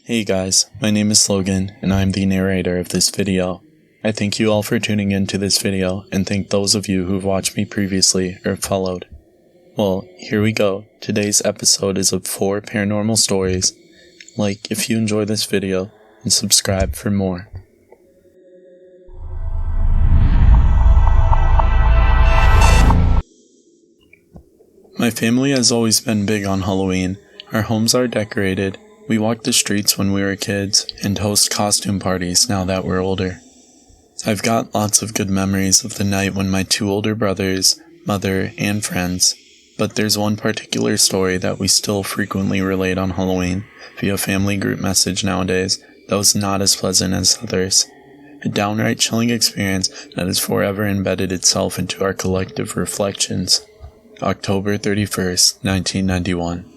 Hey guys, my name is Logan, and I'm the narrator of this video. I thank you all for tuning into this video, and thank those of you who've watched me previously or followed. Well, here we go. Today's episode is of 4 paranormal stories. Like if you enjoy this video, and subscribe for more. My family has always been big on Halloween. Our homes are decorated, we walk the streets when we were kids, and host costume parties now that we're older. I've got lots of good memories of the night when my 2 older brothers, mother, and friends, but there's one particular story that we still frequently relate on Halloween via family group message nowadays that was not as pleasant as others. A downright chilling experience that has forever embedded itself into our collective reflections. October 31st, 1991.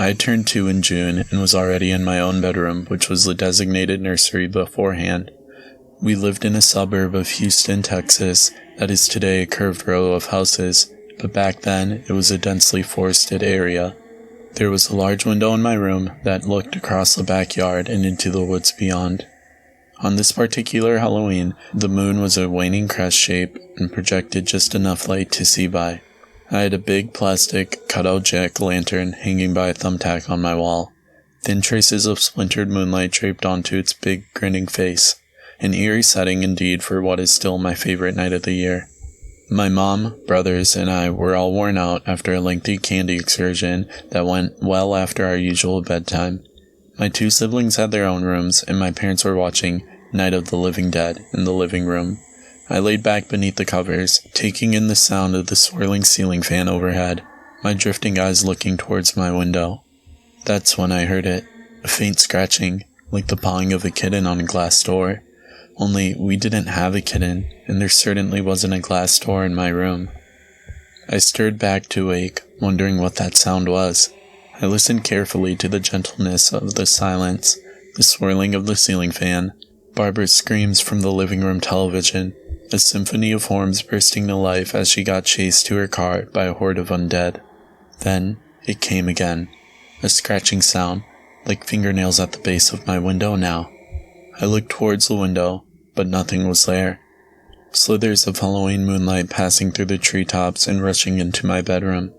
I had turned 2 in June and was already in my own bedroom, which was the designated nursery beforehand. We lived in a suburb of Houston, Texas, that is today a curved row of houses, but back then it was a densely forested area. There was a large window in my room that looked across the backyard and into the woods beyond. On this particular Halloween, the moon was a waning crest shape and projected just enough light to see by. I had a big plastic cutout jack-o'-lantern hanging by a thumbtack on my wall. Thin traces of splintered moonlight draped onto its big, grinning face. An eerie setting indeed for what is still my favorite night of the year. My mom, brothers, and I were all worn out after a lengthy candy excursion that went well after our usual bedtime. My 2 siblings had their own rooms, and my parents were watching Night of the Living Dead in the living room. I laid back beneath the covers, taking in the sound of the swirling ceiling fan overhead, my drifting eyes looking towards my window. That's when I heard it, a faint scratching, like the pawing of a kitten on a glass door. Only we didn't have a kitten, and there certainly wasn't a glass door in my room. I stirred back to wake, wondering what that sound was. I listened carefully to the gentleness of the silence, the swirling of the ceiling fan, Barbara's screams from the living room television, a symphony of forms bursting to life as she got chased to her car by a horde of undead. Then it came again, a scratching sound, like fingernails at the base of my window now. I looked towards the window, but nothing was there. Slithers of Halloween moonlight passing through the treetops and rushing into my bedroom.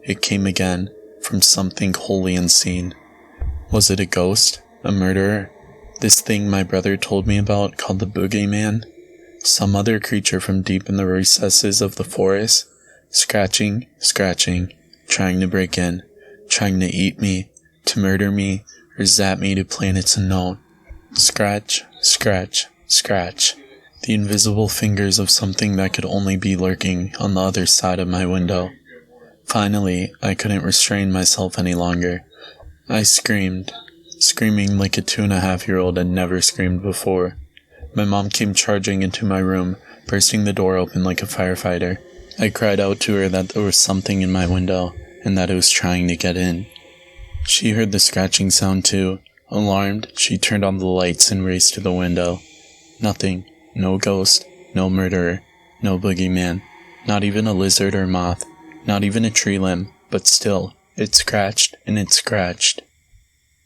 It came again, from something wholly unseen. Was it a ghost? A murderer? This thing my brother told me about called the boogeyman? Some other creature from deep in the recesses of the forest? Scratching, trying to break in, trying to eat me, to murder me, or zap me to planets unknown. Scratch. The invisible fingers of something that could only be lurking on the other side of my window. Finally, I couldn't restrain myself any longer. I screamed, screaming like a 2.5-year-old had never screamed before. My mom came charging into my room, bursting the door open like a firefighter. I cried out to her that there was something in my window, and that it was trying to get in. She heard the scratching sound too. Alarmed, she turned on the lights and raced to the window. Nothing. No ghost. No murderer. No boogeyman. Not even a lizard or moth. Not even a tree limb. But still, it scratched and it scratched.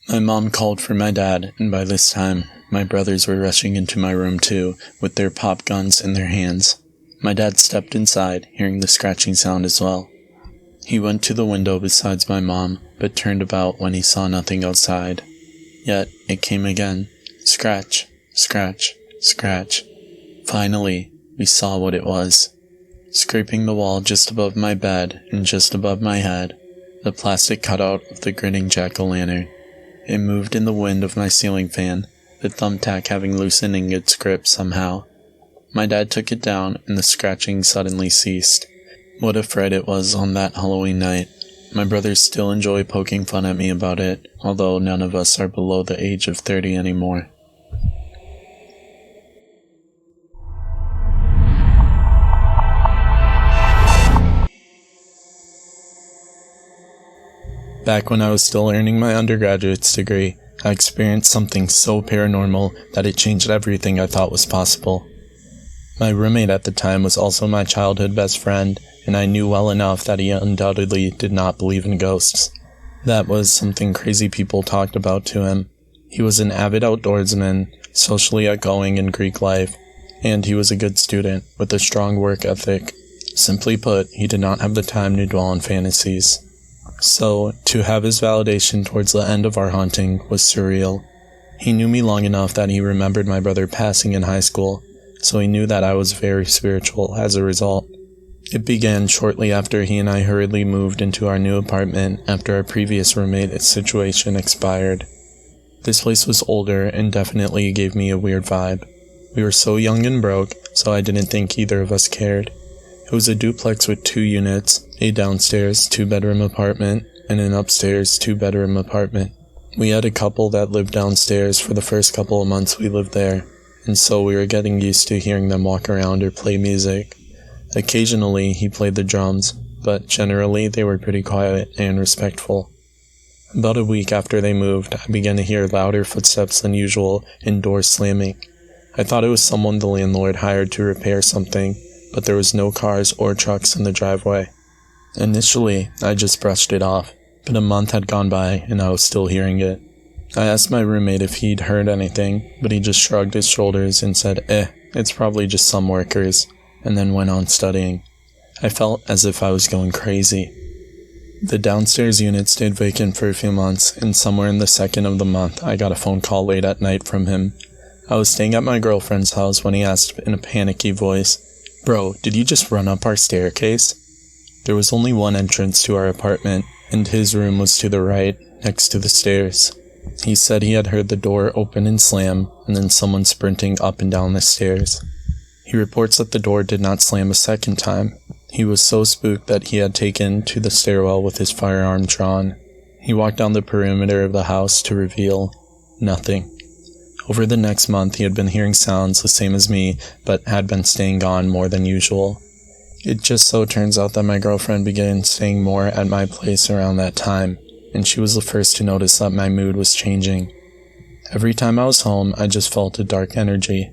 My mom called for my dad, and by this time, my brothers were rushing into my room too, with their pop guns in their hands. My dad stepped inside, hearing the scratching sound as well. He went to the window besides my mom, but turned about when he saw nothing outside. Yet, it came again. Scratch. Finally, we saw what it was. Scraping the wall just above my bed and just above my head, the plastic cutout of the grinning jack-o'-lantern. It moved in the wind of my ceiling fan, the thumbtack having loosening its grip somehow. My dad took it down, and the scratching suddenly ceased. What a fright it was on that Halloween night. My brothers still enjoy poking fun at me about it, although none of us are below the age of 30 anymore. Back when I was still earning my undergraduate's degree, I experienced something so paranormal that it changed everything I thought was possible. My roommate at the time was also my childhood best friend, and I knew well enough that he undoubtedly did not believe in ghosts. That was something crazy people talked about to him. He was an avid outdoorsman, socially outgoing in Greek life, and he was a good student with a strong work ethic. Simply put, he did not have the time to dwell on fantasies. So, to have his validation towards the end of our hunting was surreal. He knew me long enough that he remembered my brother passing in high school, so he knew that I was very spiritual as a result. It began shortly after he and I hurriedly moved into our new apartment after our previous roommate situation expired. This place was older and definitely gave me a weird vibe. We were so young and broke, so I didn't think either of us cared. It was a duplex with 2 units, a downstairs 2-bedroom apartment, and an upstairs 2-bedroom apartment. We had a couple that lived downstairs for the first couple of months we lived there, and so we were getting used to hearing them walk around or play music. Occasionally he played the drums, but generally they were pretty quiet and respectful. About a week after they moved, I began to hear louder footsteps than usual and doors slamming. I thought it was someone the landlord hired to repair something, but there was no cars or trucks in the driveway. Initially, I just brushed it off, but a month had gone by and I was still hearing it. I asked my roommate if he'd heard anything, but he just shrugged his shoulders and said, it's probably just some workers, and then went on studying. I felt as if I was going crazy. The downstairs unit stayed vacant for a few months, and somewhere in the second of the month, I got a phone call late at night from him. I was staying at my girlfriend's house when he asked in a panicky voice, "Bro, did you just run up our staircase?" There was only one entrance to our apartment, and his room was to the right, next to the stairs. He said he had heard the door open and slam, and then someone sprinting up and down the stairs. He reports that the door did not slam a second time. He was so spooked that he had taken to the stairwell with his firearm drawn. He walked down the perimeter of the house to reveal nothing. Over the next month, he had been hearing sounds the same as me, but had been staying gone more than usual. It just so turns out that my girlfriend began staying more at my place around that time, and she was the first to notice that my mood was changing. Every time I was home, I just felt a dark energy.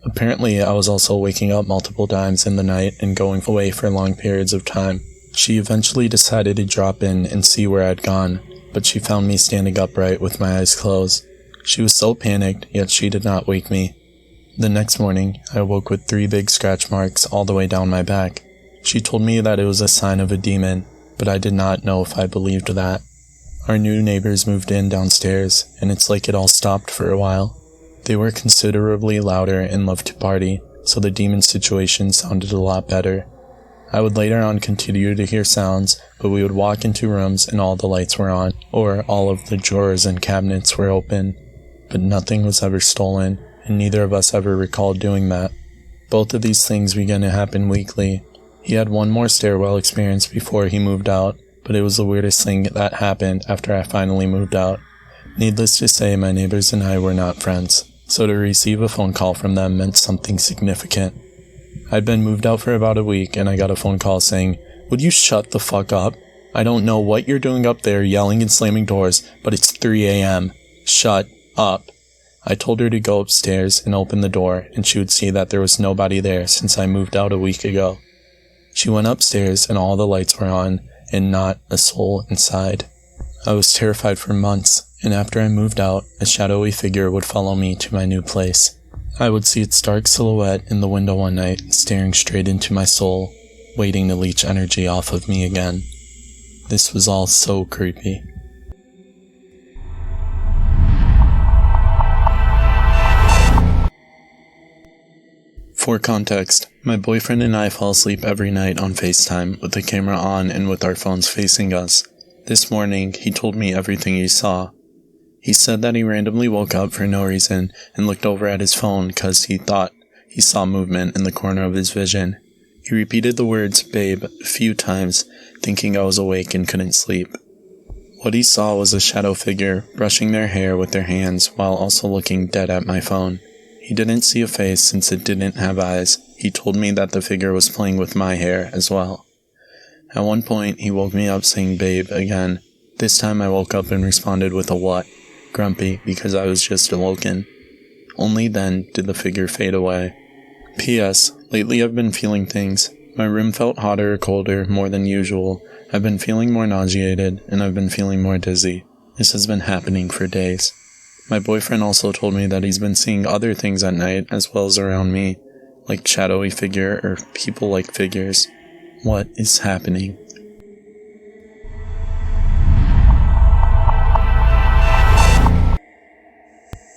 Apparently, I was also waking up multiple times in the night and going away for long periods of time. She eventually decided to drop in and see where I'd gone, but she found me standing upright with my eyes closed. She was so panicked, yet she did not wake me. The next morning, I woke with 3 big scratch marks all the way down my back. She told me that it was a sign of a demon, but I did not know if I believed that. Our new neighbors moved in downstairs, and it's like it all stopped for a while. They were considerably louder and loved to party, so the demon situation sounded a lot better. I would later on continue to hear sounds, but we would walk into rooms and all the lights were on, or all of the drawers and cabinets were open. But nothing was ever stolen, and neither of us ever recalled doing that. Both of these things began to happen weekly. He had one more stairwell experience before he moved out, but it was the weirdest thing that happened after I finally moved out. Needless to say, my neighbors and I were not friends, so to receive a phone call from them meant something significant. I'd been moved out for about a week, and I got a phone call saying, "Would you shut the fuck up? I don't know what you're doing up there yelling and slamming doors, but it's 3 a.m. Shut up." I told her to go upstairs and open the door, and she would see that there was nobody there since I moved out a week ago. She went upstairs, and all the lights were on, and not a soul inside. I was terrified for months, and after I moved out, a shadowy figure would follow me to my new place. I would see its dark silhouette in the window one night, staring straight into my soul, waiting to leech energy off of me again. This was all so creepy. For context, my boyfriend and I fall asleep every night on FaceTime with the camera on and with our phones facing us. This morning, he told me everything he saw. He said that he randomly woke up for no reason and looked over at his phone because he thought he saw movement in the corner of his vision. He repeated the words "babe" a few times, thinking I was awake and couldn't sleep. What he saw was a shadow figure brushing their hair with their hands while also looking dead at my phone. He didn't see a face since it didn't have eyes. He told me that the figure was playing with my hair as well. At one point, he woke me up saying "babe" again. This time I woke up and responded with a "what?" grumpy because I was just awoken. Only then did the figure fade away. P.S. Lately I've been feeling things. My room felt hotter or colder more than usual. I've been feeling more nauseated, and I've been feeling more dizzy. This has been happening for days. My boyfriend also told me that he's been seeing other things at night as well as around me, like shadowy figure or people-like figures. What is happening?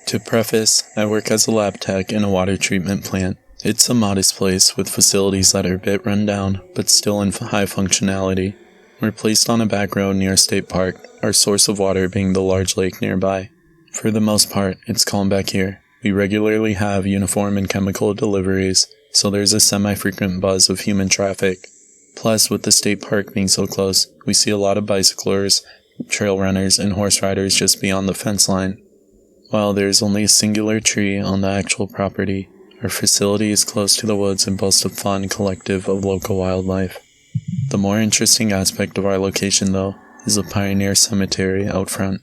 To preface, I work as a lab tech in a water treatment plant. It's a modest place with facilities that are a bit run down, but still in high functionality. We're placed on a back road near a state park, our source of water being the large lake nearby. For the most part, it's calm back here. We regularly have uniform and chemical deliveries, so there's a semi-frequent buzz of human traffic. Plus, with the state park being so close, we see a lot of bicyclers, trail runners, and horse riders just beyond the fence line. While there is only a singular tree on the actual property, our facility is close to the woods and boasts a fun collective of local wildlife. The more interesting aspect of our location, though, is the Pioneer Cemetery out front.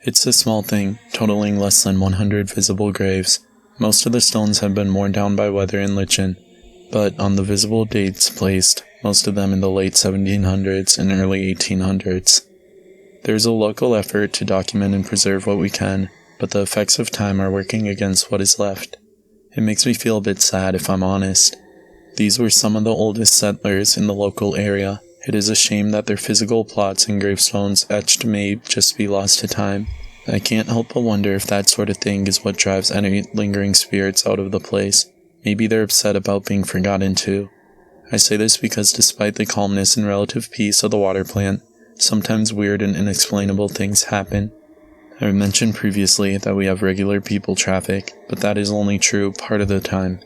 It's a small thing, totaling less than 100 visible graves. Most of the stones have been worn down by weather and lichen, but on the visible dates placed, most of them in the late 1700s and early 1800s. There's a local effort to document and preserve what we can, but the effects of time are working against what is left. It makes me feel a bit sad if I'm honest. These were some of the oldest settlers in the local area. It is a shame that their physical plots and gravestones etched may just be lost to time. I can't help but wonder if that sort of thing is what drives any lingering spirits out of the place. Maybe they're upset about being forgotten too. I say this because despite the calmness and relative peace of the water plant, sometimes weird and inexplainable things happen. I mentioned previously that we have regular people traffic, but that is only true part of the time.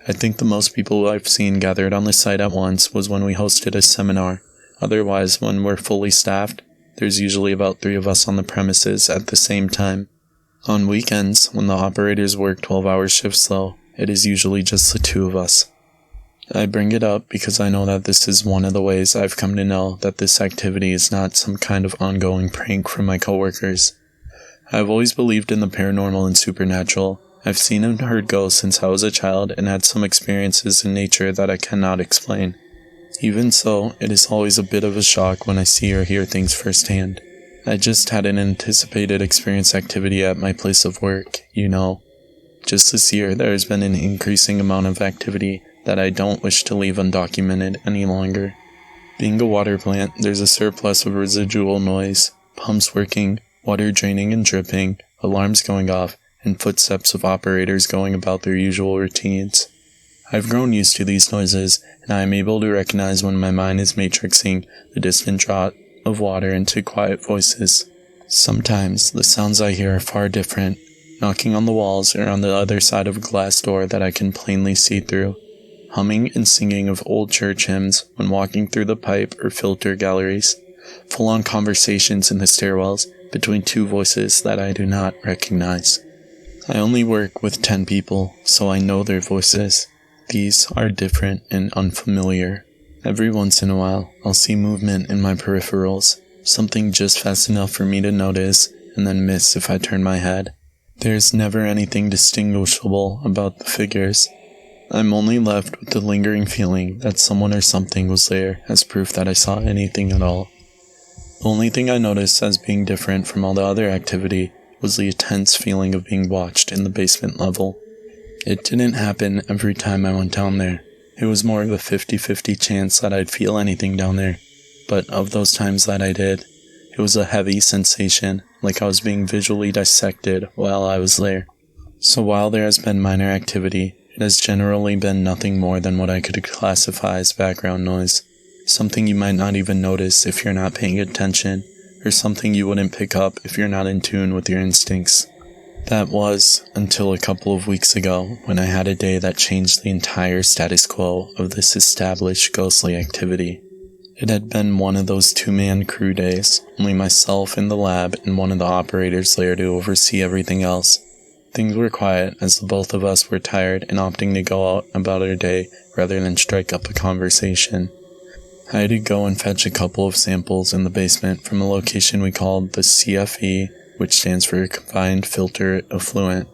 I think the most people I've seen gathered on the site at once was when we hosted a seminar. Otherwise, when we're fully staffed, there's usually about 3 of us on the premises at the same time. On weekends, when the operators work 12-hour shifts though, it is usually just the 2 of us. I bring it up because I know that this is one of the ways I've come to know that this activity is not some kind of ongoing prank from my coworkers. I've always believed in the paranormal and supernatural. I've seen and heard ghosts since I was a child and had some experiences in nature that I cannot explain. Even so, it is always a bit of a shock when I see or hear things firsthand. I just had an anticipated experience activity at my place of work, Just this year, there has been an increasing amount of activity that I don't wish to leave undocumented any longer. Being a water plant, there's a surplus of residual noise, pumps working, water draining and dripping, alarms going off, and footsteps of operators going about their usual routines. I've grown used to these noises, and I am able to recognize when my mind is matrixing the distant draught of water into quiet voices. Sometimes, the sounds I hear are far different, knocking on the walls or on the other side of a glass door that I can plainly see through, humming and singing of old church hymns when walking through the pipe or filter galleries, full-on conversations in the stairwells between 2 voices that I do not recognize. I only work with 10 people, so I know their voices. These are different and unfamiliar. Every once in a while, I'll see movement in my peripherals, something just fast enough for me to notice and then miss if I turn my head. There's never anything distinguishable about the figures. I'm only left with the lingering feeling that someone or something was there as proof that I saw anything at all. The only thing I noticed as being different from all the other activity was the intense feeling of being watched in the basement level. It didn't happen every time I went down there. It was more of a 50-50 chance that I'd feel anything down there. But of those times that I did, it was a heavy sensation, like I was being visually dissected while I was there. So while there has been minor activity, it has generally been nothing more than what I could classify as background noise. Something you might not even notice if you're not paying attention, or something you wouldn't pick up if you're not in tune with your instincts. That was until a couple of weeks ago when I had a day that changed the entire status quo of this established ghostly activity. It had been one of those 2-man crew days, only myself in the lab and one of the operators there to oversee everything else. Things were quiet as the both of us were tired and opting to go out about our day rather than strike up a conversation. I had to go and fetch a couple of samples in the basement from a location we called the CFE, which stands for Confined Filter Effluent.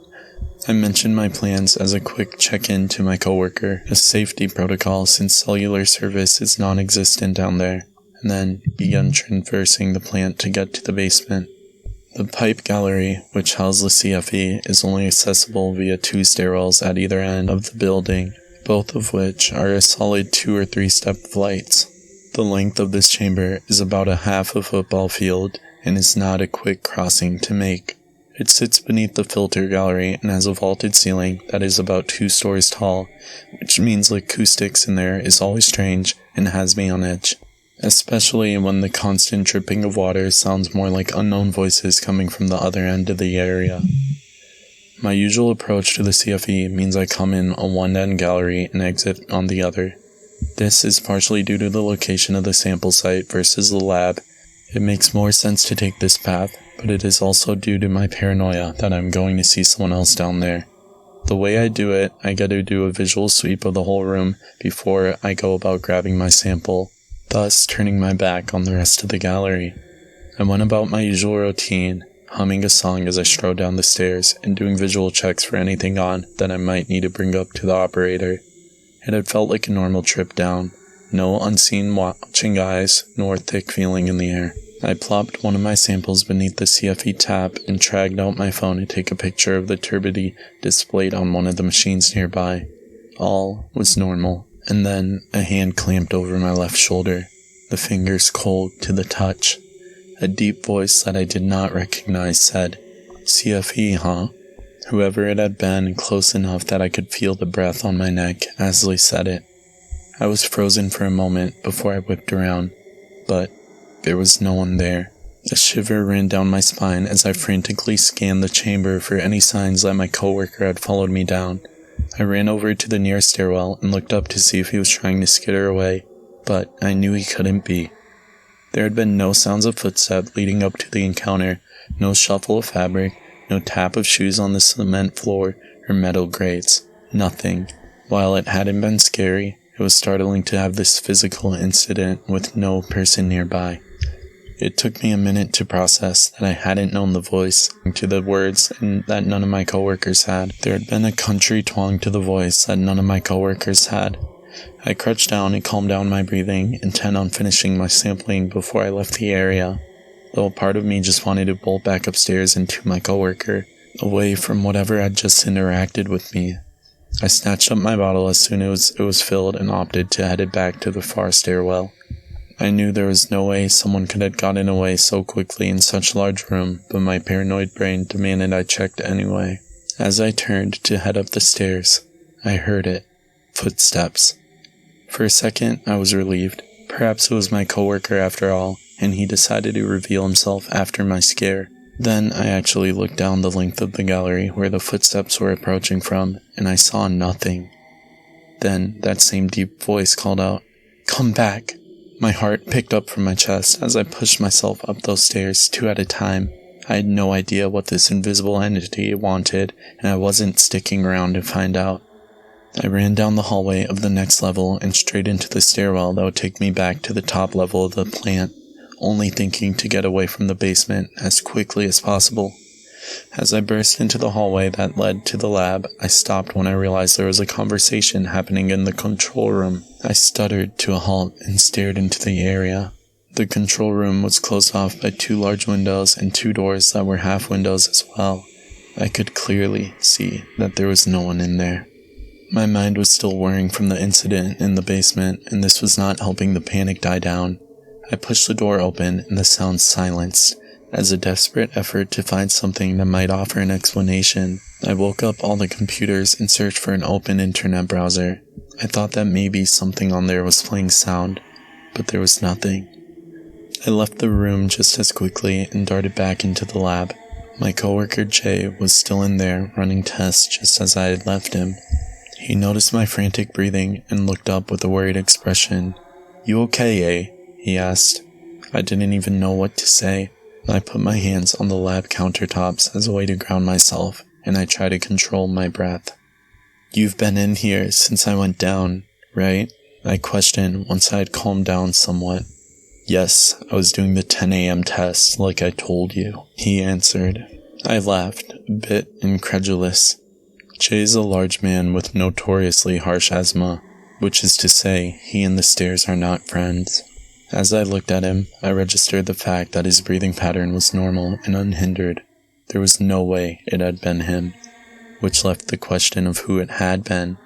I mentioned my plans as a quick check-in to my coworker, a safety protocol since cellular service is non-existent down there, and then began traversing the plant to get to the basement. The pipe gallery, which houses the CFE, is only accessible via 2 stairwells at either end of the building, both of which are a solid 2 or 3 step flights. The length of this chamber is about a half a football field and is not a quick crossing to make. It sits beneath the filter gallery and has a vaulted ceiling that is about 2 stories tall, which means the acoustics in there is always strange and has me on edge, especially when the constant dripping of water sounds more like unknown voices coming from the other end of the area. My usual approach to the CFE means I come in a one-end gallery and exit on the other. This is partially due to the location of the sample site versus the lab. It makes more sense to take this path, but it is also due to my paranoia that I'm going to see someone else down there. The way I do it, I get to do a visual sweep of the whole room before I go about grabbing my sample, thus turning my back on the rest of the gallery. I went about my usual routine, humming a song as I strode down the stairs and doing visual checks for anything on that I might need to bring up to the operator. It had felt like a normal trip down, no unseen watching eyes nor thick feeling in the air. I plopped one of my samples beneath the CFE tap and dragged out my phone to take a picture of the turbidity displayed on one of the machines nearby. All was normal, and then a hand clamped over my left shoulder, the fingers cold to the touch. A deep voice that I did not recognize said, "CFE, huh?" Whoever it had been, close enough that I could feel the breath on my neck as they said it. I was frozen for a moment before I whipped around, but there was no one there. A shiver ran down my spine as I frantically scanned the chamber for any signs that my coworker had followed me down. I ran over to the nearest stairwell and looked up to see if he was trying to skitter away, but I knew he couldn't be. There had been no sounds of footsteps leading up to the encounter, no shuffle of fabric, no tap of shoes on the cement floor or metal grates. Nothing. While it hadn't been scary, it was startling to have this physical incident with no person nearby. It took me a minute to process that I hadn't known the voice to the words and that none of my coworkers had. There had been a country twang to the voice that none of my coworkers had. I crouched down and calmed down my breathing, intent on finishing my sampling before I left the area, though a part of me just wanted to bolt back upstairs and to my coworker, away from whatever had just interacted with me. I snatched up my bottle as soon as it was filled and opted to head it back to the far stairwell. I knew there was no way someone could have gotten away so quickly in such a large room, but my paranoid brain demanded I checked anyway. As I turned to head up the stairs, I heard it. Footsteps. For a second, I was relieved. Perhaps it was my coworker after all, and he decided to reveal himself after my scare. Then I actually looked down the length of the gallery where the footsteps were approaching from, and I saw nothing. Then that same deep voice called out, "Come back!" My heart picked up from my chest as I pushed myself up those stairs 2 at a time. I had no idea what this invisible entity wanted, and I wasn't sticking around to find out. I ran down the hallway of the next level and straight into the stairwell that would take me back to the top level of the plant, only thinking to get away from the basement as quickly as possible. As I burst into the hallway that led to the lab, I stopped when I realized there was a conversation happening in the control room. I stuttered to a halt and stared into the area. The control room was closed off by 2 large windows and 2 doors that were half windows as well. I could clearly see that there was no one in there. My mind was still whirring from the incident in the basement, and this was not helping the panic die down. I pushed the door open and the sound silenced. As a desperate effort to find something that might offer an explanation, I woke up all the computers and searched for an open internet browser. I thought that maybe something on there was playing sound, but there was nothing. I left the room just as quickly and darted back into the lab. My coworker Jay was still in there running tests just as I had left him. He noticed my frantic breathing and looked up with a worried expression. "You okay, eh?" he asked. I didn't even know what to say. I put my hands on the lab countertops as a way to ground myself, and I tried to control my breath. "You've been in here since I went down, right?" I questioned once I had calmed down somewhat. "Yes, I was doing the 10 a.m. test like I told you," he answered. I laughed, a bit incredulous. Jay's a large man with notoriously harsh asthma, which is to say, he and the stairs are not friends. As I looked at him, I registered the fact that his breathing pattern was normal and unhindered. There was no way it had been him, which left the question of who it had been.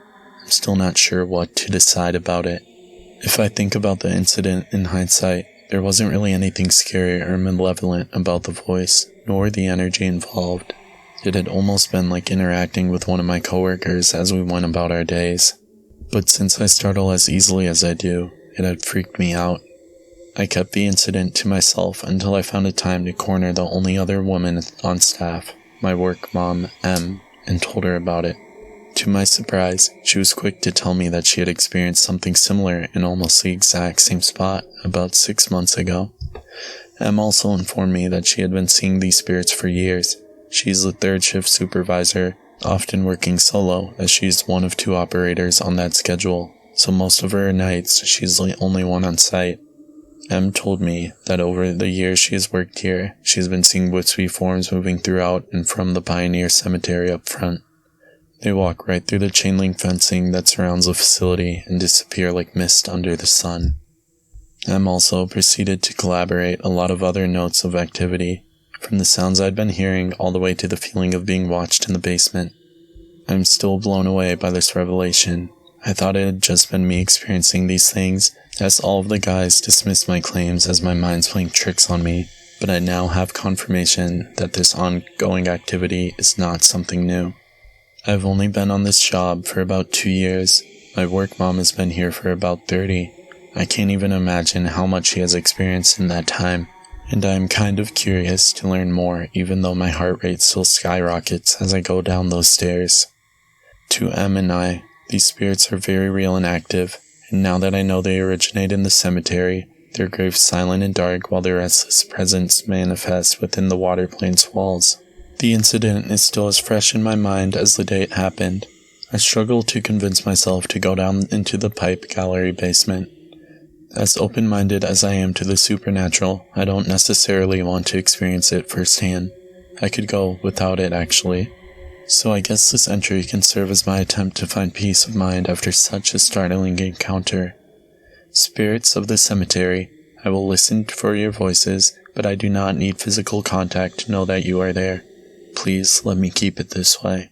I'm still not sure what to decide about it. If I think about the incident in hindsight, there wasn't really anything scary or malevolent about the voice, nor the energy involved. It had almost been like interacting with one of my coworkers as we went about our days. But since I startle as easily as I do, it had freaked me out. I kept the incident to myself until I found a time to corner the only other woman on staff, my work mom, M, and told her about it. To my surprise, she was quick to tell me that she had experienced something similar in almost the exact same spot about 6 months ago. M also informed me that she had been seeing these spirits for years. She's the third shift supervisor, often working solo as she's one of 2 operators on that schedule, so most of her nights she's the only one on site. M told me that over the years she has worked here, she's been seeing wispy forms moving throughout and from the Pioneer Cemetery up front. They walk right through the chain link fencing that surrounds the facility and disappear like mist under the sun. M also proceeded to collaborate a lot of other notes of activity, from the sounds I'd been hearing all the way to the feeling of being watched in the basement. I'm still blown away by this revelation. I thought it had just been me experiencing these things, as all of the guys dismissed my claims as my mind's playing tricks on me, but I now have confirmation that this ongoing activity is not something new. I've only been on this job for about 2 years. My work mom has been here for about 30. I can't even imagine how much she has experienced in that time, and I am kind of curious to learn more, even though my heart rate still skyrockets as I go down those stairs. To M and I, these spirits are very real and active, and now that I know they originate in the cemetery, their graves silent and dark while their restless presence manifests within the water plane's walls. The incident is still as fresh in my mind as the day it happened. I struggle to convince myself to go down into the pipe gallery basement. As open-minded as I am to the supernatural, I don't necessarily want to experience it firsthand. I could go without it, actually. So I guess this entry can serve as my attempt to find peace of mind after such a startling encounter. Spirits of the cemetery, I will listen for your voices, but I do not need physical contact to know that you are there. Please let me keep it this way.